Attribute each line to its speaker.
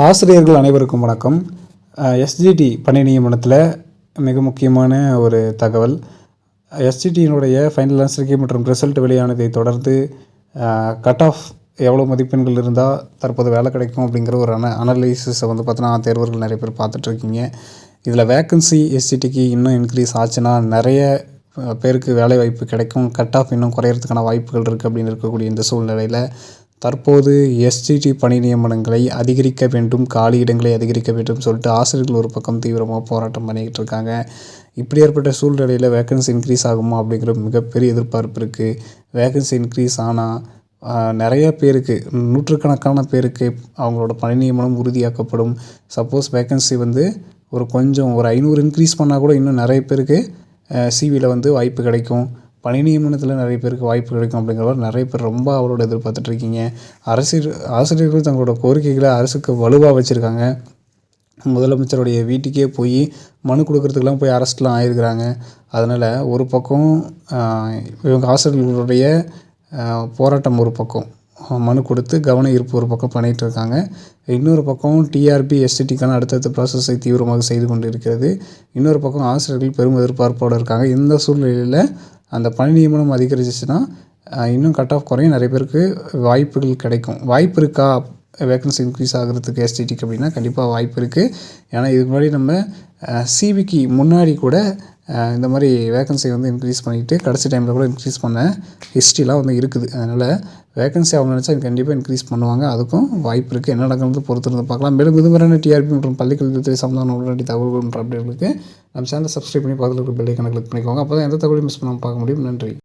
Speaker 1: ஆசிரியர்கள் அனைவருக்கும் வணக்கம். எஸ்ஜிடி பணி நியமனத்தில் மிக முக்கியமான ஒரு தகவல். எஸ்ஜிடியினுடைய ஃபைனல் ஆன்சர் மற்றும் ரிசல்ட் வெளியானதை தொடர்ந்து கட் ஆஃப் எவ்வளோ மதிப்பெண்கள் இருந்தால் தற்போது வேலை கிடைக்கும் அப்படிங்கிற ஒரு அனலைசிஸை பார்த்தோன்னா தேர்வர்கள் நிறைய பேர் பார்த்துட்ருக்கீங்க. இதில் வேக்கன்சி எஸ்ஜிடிக்கு இன்னும் இன்க்ரீஸ் ஆச்சுன்னா நிறைய பேருக்கு வேலை வாய்ப்பு கிடைக்கும், கட் ஆஃப் இன்னும் குறையிறதுக்கான வாய்ப்புகள் இருக்குது அப்படின்னு இருக்கக்கூடிய இந்த சூழ்நிலையில் தற்போது எஸ்ஜிடி பணி நியமனங்களை அதிகரிக்க வேண்டும், காலி இடங்களை அதிகரிக்க வேண்டும் சொல்லிட்டு ஆசிரியர்கள் ஒரு பக்கம் தீவிரமாக போராட்டம் பண்ணிக்கிட்டு இருக்காங்க. இப்படி ஏற்பட்ட சூழ்நிலையில் வேக்கன்சி இன்க்ரீஸ் ஆகுமா அப்படிங்கிற மிகப்பெரிய எதிர்பார்ப்பு இருக்குது. வேக்கன்சி இன்க்ரீஸ் ஆனால் நிறைய பேருக்கு, நூற்றுக்கணக்கான பேருக்கு அவங்களோட பணி நியமனம் உறுதியாக்கப்படும். சப்போஸ் வேக்கன்சி ஒரு 500 இன்க்ரீஸ் பண்ணால் கூட இன்னும் நிறைய பேருக்கு சிவியில் வாய்ப்பு கிடைக்கும். பணி நியமனத்தில் நிறைய பேருக்கு வாய்ப்பு கிடைக்கும் அப்படிங்கிறவர் நிறைய பேர் ரொம்ப அவரோட எதிர்பார்த்துட்ருக்கீங்க. ஆசிரியர்கள் தங்களோட கோரிக்கைகளை அரசுக்கு வலுவாக வச்சுருக்காங்க. முதலமைச்சருடைய வீட்டுக்கே போய் மனு கொடுக்கறதுக்கெலாம் போய் அரெஸ்ட்லாம் ஆகிருக்கிறாங்க. அதனால் ஒரு பக்கம் இவங்க ஆசிரியர்களுடைய போராட்டம், ஒரு பக்கம் மனு கொடுத்து கவன ஈர்ப்பு ஒரு பக்கம் பண்ணிகிட்டு இருக்காங்க. இன்னொரு பக்கம் டிஆர்பி எஸ்டிடிக்கான அடுத்தடுத்த ப்ராசஸை தீவிரமாக செய்து கொண்டு இருக்கிறது. இன்னொரு பக்கம் ஆசிரியர்கள் பெரும் எதிர்பார்ப்போடு இருக்காங்க. இந்த சூழ்நிலையில் அந்த பணி நியமனம் அதிகரிச்சிச்சுன்னா இன்னும் கட் ஆஃப் குறையும், நிறைய பேருக்கு வாய்ப்புகள் கிடைக்கும். வாய்ப்பு இருக்கா வேக்கன்சி இன்க்ரீஸ் ஆகிறதுக்கு எஸ்டிடிக்கு அப்படின்னா கண்டிப்பாக வாய்ப்பு இருக்குது. ஏன்னா இதுக்கு முன்னாடி நம்ம சிவிக்கு முன்னாடி கூட இந்த மாதிரி வேக்கன்சி இன்க்ரீஸ் பண்ணிவிட்டு கடைசி டைமில் கூட இன்க்ரீஸ் பண்ண ஹிஸ்ட்ரிலாம் இருக்குது. அதனால் வேக்கன்சி அவங்க நினச்சா கண்டிப்பாக இன்க்ரீஸ் பண்ணுவாங்க. அதுக்கும் வாய்ப்பு இருக்குது. என்ன நடக்கிறது பொறுத்து இருந்து பார்க்கலாம். மேலும் இது மாதிரியான டிஆர்பி மற்றும் பள்ளிக்கல்வித்துறை சம்பந்தமான உடனடி தகவல்கள் மற்றும் அப்டேட்களுக்கு நம்ம சேனலை சப்ஸ்கிரைப் பண்ணி பக்கத்தில் இருக்க பெல் ஐகானை கிளிக் பண்ணிக்கோங்க. அப்போ தான் எந்த தகவலையும் மிஸ் பண்ணாமல் பார்க்க முடியும். நன்றி.